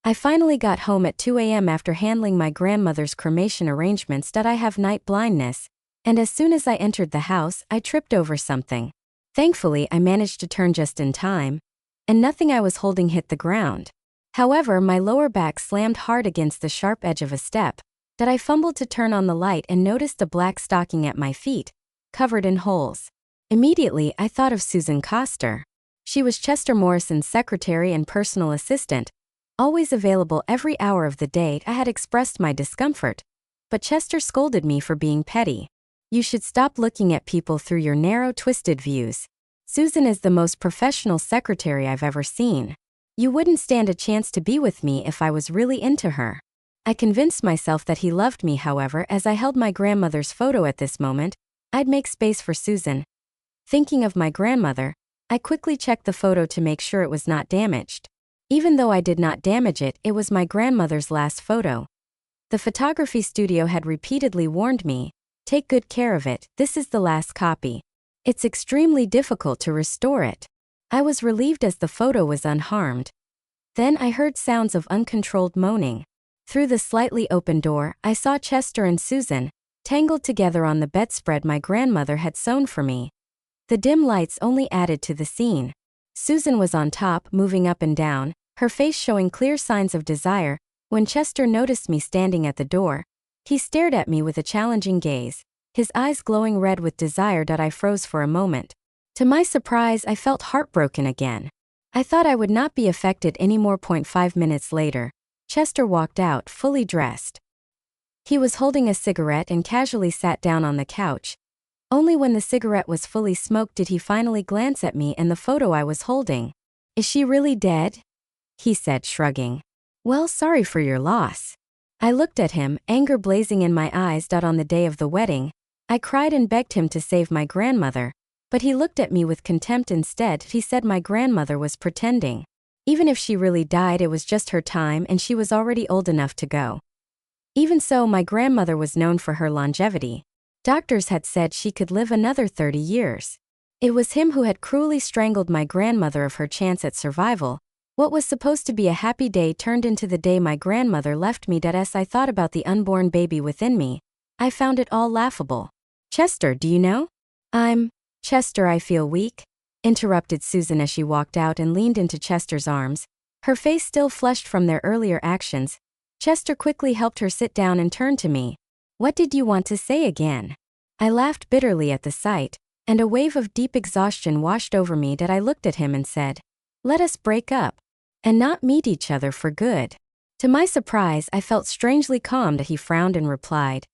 I finally got home at 2 a.m. after handling my grandmother's cremation arrangements. I have night blindness, and as soon as I entered the house, I tripped over something. Thankfully, I managed to turn just in time, and nothing I was holding hit the ground. However, my lower back slammed hard against the sharp edge of a step. I fumbled to turn on the light and noticed a black stocking at my feet, covered in holes. Immediately, I thought of Susan Coster. She was Chester Morrison's secretary and personal assistant, always available every hour of the day. I had expressed my discomfort, but Chester scolded me for being petty. You should stop looking at people through your narrow, twisted views. Susan is the most professional secretary I've ever seen. You wouldn't stand a chance to be with me if I was really into her. I convinced myself that he loved me. However, as I held my grandmother's photo at this moment, I'd make space for Susan. Thinking of my grandmother, I quickly checked the photo to make sure it was not damaged. Even though I did not damage it, it was my grandmother's last photo. The photography studio had repeatedly warned me, take good care of it, this is the last copy. It's extremely difficult to restore it. I was relieved as the photo was unharmed. Then I heard sounds of uncontrolled moaning. Through the slightly open door, I saw Chester and Susan, tangled together on the bedspread my grandmother had sewn for me. The dim lights only added to the scene. Susan was on top, moving up and down, her face showing clear signs of desire. When Chester noticed me standing at the door, he stared at me with a challenging gaze, his eyes glowing red with desire. I froze for a moment. To my surprise, I felt heartbroken again. I thought I would not be affected anymore. 5 minutes later, Chester walked out, fully dressed. He was holding a cigarette and casually sat down on the couch. Only when the cigarette was fully smoked did he finally glance at me and the photo I was holding. Is she really dead? He said, shrugging. Well, sorry for your loss. I looked at him, anger blazing in my eyes. On the day of the wedding, I cried and begged him to save my grandmother, but he looked at me with contempt instead. He said my grandmother was pretending. Even if she really died, it was just her time and she was already old enough to go. Even so, my grandmother was known for her longevity. Doctors had said she could live another 30 years. It was him who had cruelly strangled my grandmother of her chance at survival. What was supposed to be a happy day turned into the day my grandmother left me. As I thought about the unborn baby within me, I found it all laughable. Chester, do you know? Chester, I feel weak, interrupted Susan as she walked out and leaned into Chester's arms, her face still flushed from their earlier actions. Chester quickly helped her sit down and turned to me. What did you want to say again? I laughed bitterly at the sight, and a wave of deep exhaustion washed over me. I looked at him and said, let us break up, and not meet each other for good. To my surprise, I felt strangely calmed. He frowned and replied,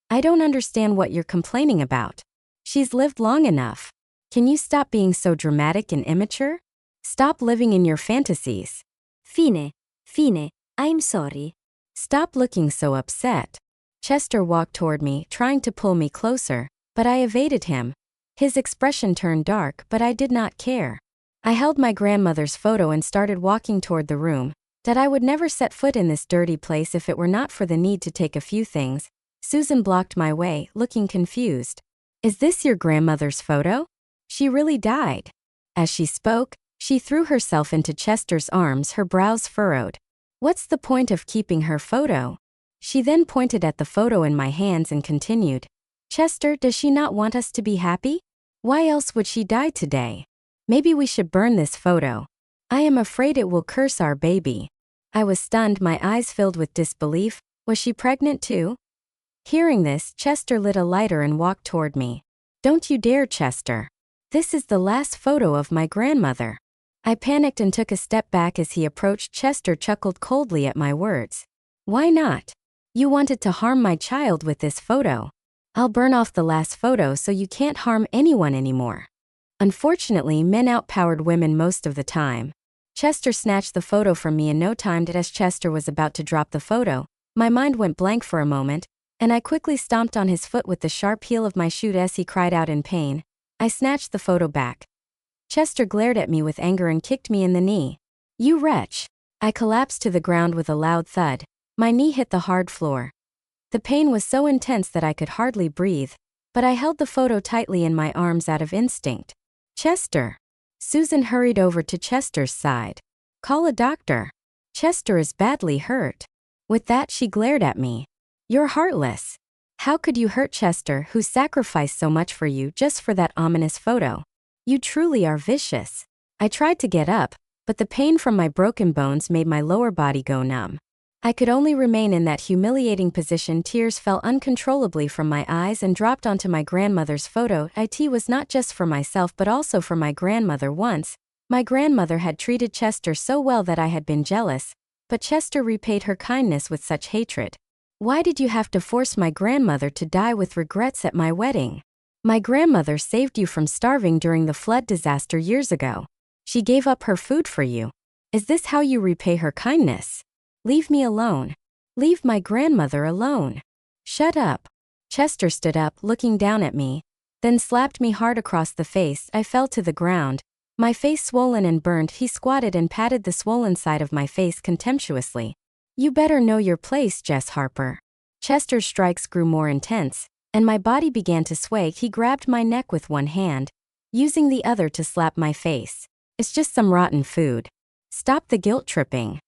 I don't understand what you're complaining about. She's lived long enough. Can you stop being so dramatic and immature? Stop living in your fantasies. Fine, I'm sorry. Stop looking so upset. Chester walked toward me, trying to pull me closer, but I evaded him. His expression turned dark, but I did not care. I held my grandmother's photo and started walking toward the room. I would never set foot in this dirty place if it were not for the need to take a few things. Susan blocked my way, looking confused. Is this your grandmother's photo? She really died. As she spoke, she threw herself into Chester's arms, her brows furrowed. What's the point of keeping her photo? She then pointed at the photo in my hands and continued. Chester, does she not want us to be happy? Why else would she die today? Maybe we should burn this photo. I am afraid it will curse our baby. I was stunned, my eyes filled with disbelief. Was she pregnant too? Hearing this, Chester lit a lighter and walked toward me. Don't you dare, Chester. This is the last photo of my grandmother. I panicked and took a step back as he approached. Chester chuckled coldly at my words. Why not? You wanted to harm my child with this photo. I'll burn off the last photo so you can't harm anyone anymore. Unfortunately, men outpowered women most of the time. Chester snatched the photo from me in no time. As Chester was about to drop the photo, my mind went blank for a moment, and I quickly stomped on his foot with the sharp heel of my shoe. As he cried out in pain, I snatched the photo back. Chester glared at me with anger and kicked me in the knee. You wretch! I collapsed to the ground with a loud thud. My knee hit the hard floor. The pain was so intense that I could hardly breathe, but I held the photo tightly in my arms out of instinct. Chester! Susan hurried over to Chester's side. Call a doctor. Chester is badly hurt. With that, she glared at me. You're heartless. How could you hurt Chester, who sacrificed so much for you just for that ominous photo? You truly are vicious. I tried to get up, but the pain from my broken bones made my lower body go numb. I could only remain in that humiliating position. Tears fell uncontrollably from my eyes and dropped onto my grandmother's photo. It was not just for myself but also for my grandmother. Once, my grandmother had treated Chester so well that I had been jealous, but Chester repaid her kindness with such hatred. Why did you have to force my grandmother to die with regrets at my wedding? My grandmother saved you from starving during the flood disaster years ago. She gave up her food for you. Is this how you repay her kindness? Leave me alone. Leave my grandmother alone. Shut up. Chester stood up, looking down at me, then slapped me hard across the face. I fell to the ground, my face swollen and burned. He squatted and patted the swollen side of my face contemptuously. You better know your place, Jess Harper. Chester's strikes grew more intense, and my body began to sway. He grabbed my neck with one hand, using the other to slap my face. It's just some rotten food. Stop the guilt tripping.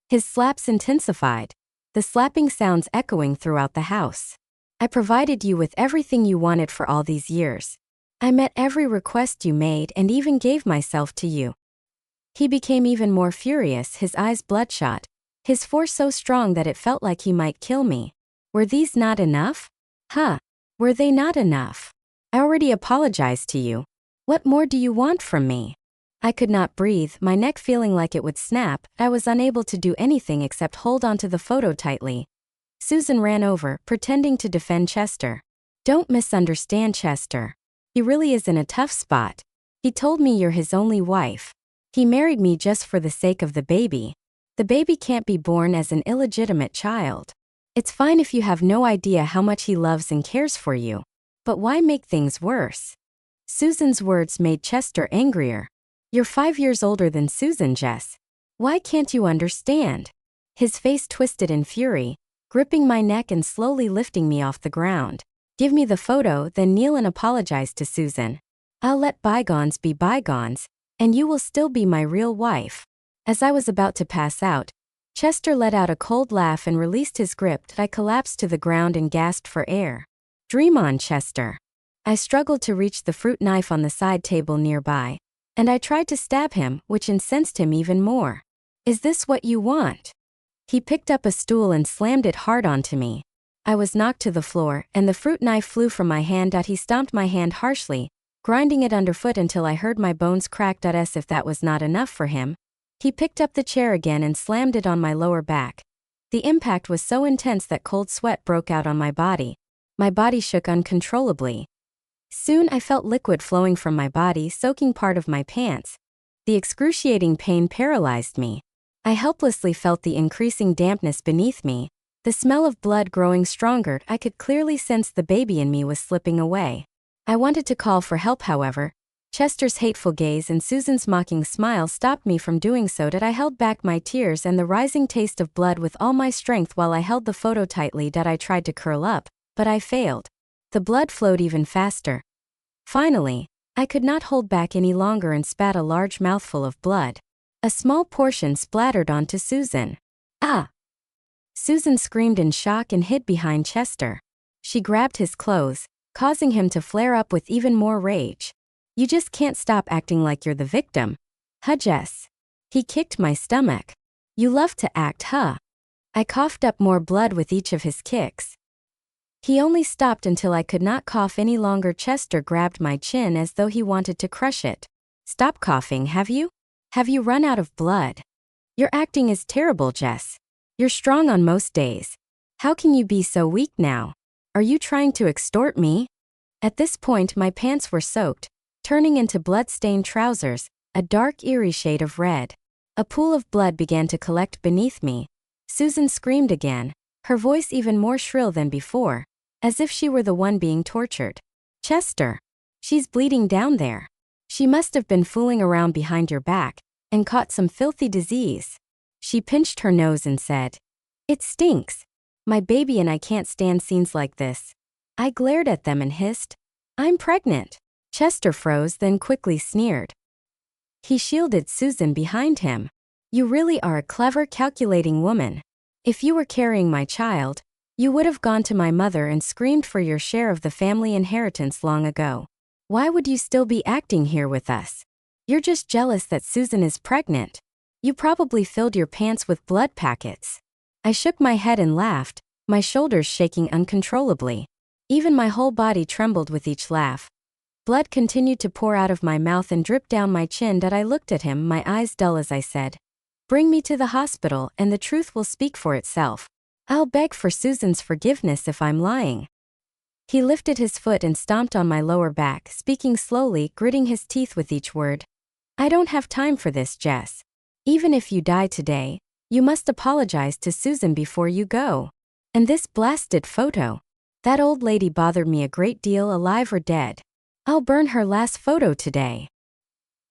His slaps intensified, the slapping sounds echoing throughout the house. I provided you with everything you wanted for all these years. I met every request you made and even gave myself to you. He became even more furious, his eyes bloodshot, his force so strong that it felt like he might kill me. Were these not enough? Were they not enough? I already apologized to you. What more do you want from me? I could not breathe, my neck feeling like it would snap. I was unable to do anything except hold onto the photo tightly. Susan ran over, pretending to defend Chester. Don't misunderstand Chester. He really is in a tough spot. He told me you're his only wife. He married me just for the sake of the baby. The baby can't be born as an illegitimate child. It's fine if you have no idea how much he loves and cares for you. But why make things worse? Susan's words made Chester angrier. You're 5 years older than Susan, Jess. Why can't you understand? His face twisted in fury, gripping my neck and slowly lifting me off the ground. Give me the photo, then kneel and apologize to Susan. I'll let bygones be bygones, and you will still be my real wife. As I was about to pass out, Chester let out a cold laugh and released his grip. I collapsed to the ground and gasped for air. Dream on, Chester. I struggled to reach the fruit knife on the side table nearby, and I tried to stab him, which incensed him even more. Is this what you want? He picked up a stool and slammed it hard onto me. I was knocked to the floor, and the fruit knife flew from my hand. He stomped my hand harshly, grinding it underfoot until I heard my bones crack. As if that was not enough for him, he picked up the chair again and slammed it on my lower back. The impact was so intense that cold sweat broke out on my body. My body shook uncontrollably. Soon I felt liquid flowing from my body, soaking part of my pants. The excruciating pain paralyzed me. I helplessly felt the increasing dampness beneath me, the smell of blood growing stronger. I could clearly sense the baby in me was slipping away. I wanted to call for help, however. Chester's hateful gaze and Susan's mocking smile stopped me from doing so. I held back my tears and the rising taste of blood with all my strength while I held the photo tightly. I tried to curl up, but I failed. The blood flowed even faster. Finally, I could not hold back any longer and spat a large mouthful of blood. A small portion splattered onto Susan. Ah! Susan screamed in shock and hid behind Chester. She grabbed his clothes, causing him to flare up with even more rage. You just can't stop acting like you're the victim. Jess. He kicked my stomach. You love to act, I coughed up more blood with each of his kicks. He only stopped until I could not cough any longer. Chester grabbed my chin as though he wanted to crush it. Stop coughing, have you? Have you run out of blood? Your acting is terrible, Jess. You're strong on most days. How can you be so weak now? Are you trying to extort me? At this point, my pants were soaked, turning into blood-stained trousers, a dark, eerie shade of red. A pool of blood began to collect beneath me. Susan screamed again, her voice even more shrill than before, as if she were the one being tortured. Chester. She's bleeding down there. She must have been fooling around behind your back and caught some filthy disease. She pinched her nose and said, It stinks. My baby and I can't stand scenes like this. I glared at them and hissed, I'm pregnant. Chester froze, then quickly sneered. He shielded Susan behind him. You really are a clever, calculating woman. If you were carrying my child, you would have gone to my mother and screamed for your share of the family inheritance long ago. Why would you still be acting here with us? You're just jealous that Susan is pregnant. You probably filled your pants with blood packets. I shook my head and laughed, my shoulders shaking uncontrollably. Even my whole body trembled with each laugh. Blood continued to pour out of my mouth and drip down my chin. I looked at him, my eyes dull as I said, "Bring me to the hospital and the truth will speak for itself. I'll beg for Susan's forgiveness if I'm lying." He lifted his foot and stomped on my lower back, speaking slowly, gritting his teeth with each word. "I don't have time for this, Jess. Even if you die today, you must apologize to Susan before you go. And this blasted photo. That old lady bothered me a great deal, alive or dead. I'll burn her last photo today."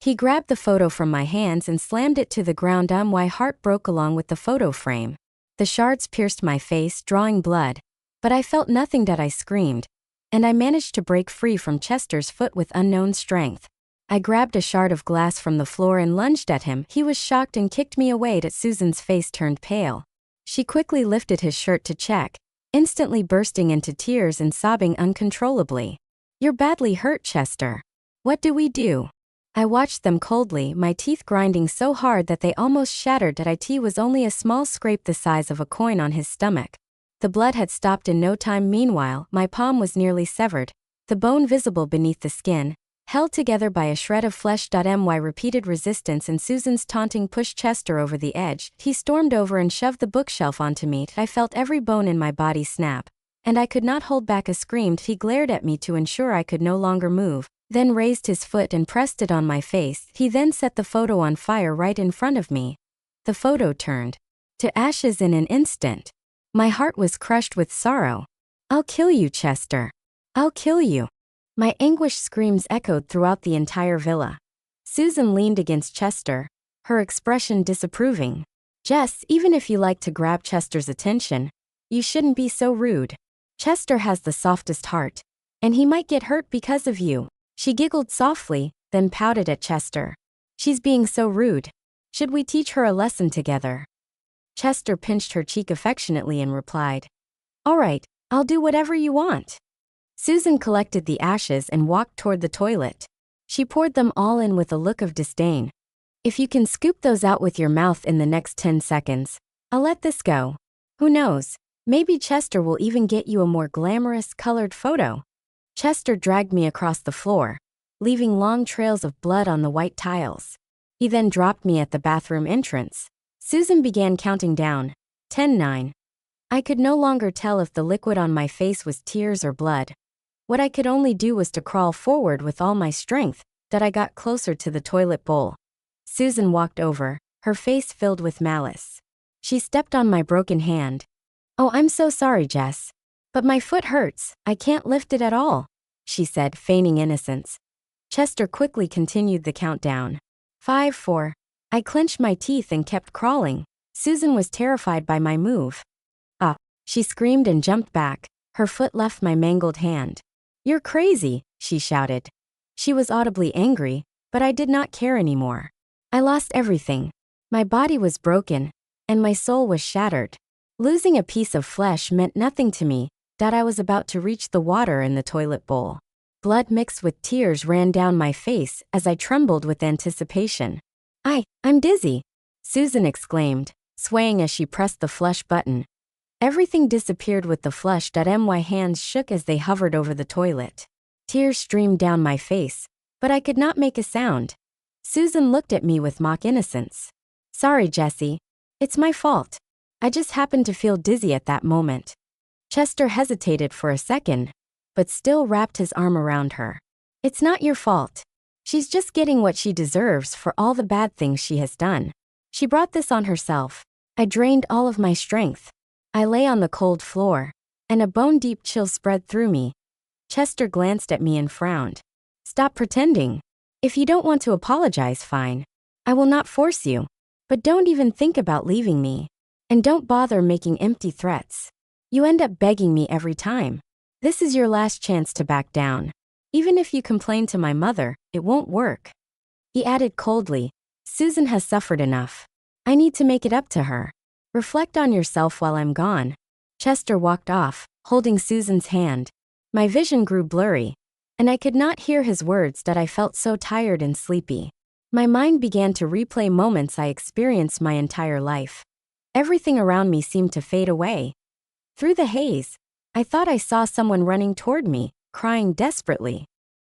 He grabbed the photo from my hands and slammed it to the ground. My heart broke along with the photo frame. The shards pierced my face, drawing blood. But I felt nothing. I screamed. And I managed to break free from Chester's foot with unknown strength. I grabbed a shard of glass from the floor and lunged at him. He was shocked and kicked me away. Susan's face turned pale. She quickly lifted his shirt to check, instantly bursting into tears and sobbing uncontrollably. "You're badly hurt, Chester. What do we do?" I watched them coldly, my teeth grinding so hard that they almost shattered. It was only a small scrape the size of a coin on his stomach. The blood had stopped in no time. Meanwhile, my palm was nearly severed, the bone visible beneath the skin, held together by a shred of flesh. My repeated resistance and Susan's taunting pushed Chester over the edge. He stormed over and shoved the bookshelf onto me. I felt every bone in my body snap, and I could not hold back a scream. He glared at me to ensure I could no longer move, then raised his foot and pressed it on my face. He then set the photo on fire right in front of me. The photo turned to ashes in an instant. My heart was crushed with sorrow. "I'll kill you, Chester. I'll kill you." My anguished screams echoed throughout the entire villa. Susan leaned against Chester, her expression disapproving. "Jess, even if you like to grab Chester's attention, you shouldn't be so rude. Chester has the softest heart, and he might get hurt because of you." She giggled softly, then pouted at Chester. "She's being so rude. Should we teach her a lesson together?" Chester pinched her cheek affectionately and replied, "All right, I'll do whatever you want." Susan collected the ashes and walked toward the toilet. She poured them all in with a look of disdain. "If you can scoop those out with your mouth in the next 10 seconds, I'll let this go. Who knows, maybe Chester will even get you a more glamorous, colored photo." Chester dragged me across the floor, leaving long trails of blood on the white tiles. He then dropped me at the bathroom entrance. Susan began counting down. 10, 9. I could no longer tell if the liquid on my face was tears or blood. What I could only do was to crawl forward with all my strength. I got closer to the toilet bowl. Susan walked over, her face filled with malice. She stepped on my broken hand. "Oh, I'm so sorry, Jess. But my foot hurts, I can't lift it at all," she said, feigning innocence. Chester quickly continued the countdown. 5, 4. I clenched my teeth and kept crawling. Susan was terrified by my move. "Ah!" She screamed and jumped back. Her foot left my mangled hand. "You're crazy," she shouted. She was audibly angry, but I did not care anymore. I lost everything. My body was broken, and my soul was shattered. Losing a piece of flesh meant nothing to me. I was about to reach the water in the toilet bowl. Blood mixed with tears ran down my face as I trembled with anticipation. I'm dizzy," Susan exclaimed, swaying as she pressed the flush button. Everything disappeared with the flush. My hands shook as they hovered over the toilet. Tears streamed down my face, but I could not make a sound. Susan looked at me with mock innocence. "Sorry, Jessie. It's my fault. I just happened to feel dizzy at that moment." Chester hesitated for a second, but still wrapped his arm around her. "It's not your fault. She's just getting what she deserves for all the bad things she has done. She brought this on herself." I drained all of my strength. I lay on the cold floor, and a bone-deep chill spread through me. Chester glanced at me and frowned. "Stop pretending. If you don't want to apologize, fine. I will not force you. But don't even think about leaving me. And don't bother making empty threats. You end up begging me every time. This is your last chance to back down. Even if you complain to my mother, it won't work." He added coldly, "Susan has suffered enough. I need to make it up to her. Reflect on yourself while I'm gone. Chester walked off, holding Susan's hand. My vision grew blurry, and I could not hear his words that I felt so tired and sleepy. My mind began to replay moments I experienced my entire life. Everything around me seemed to fade away. Through the haze, I thought I saw someone running toward me, crying desperately.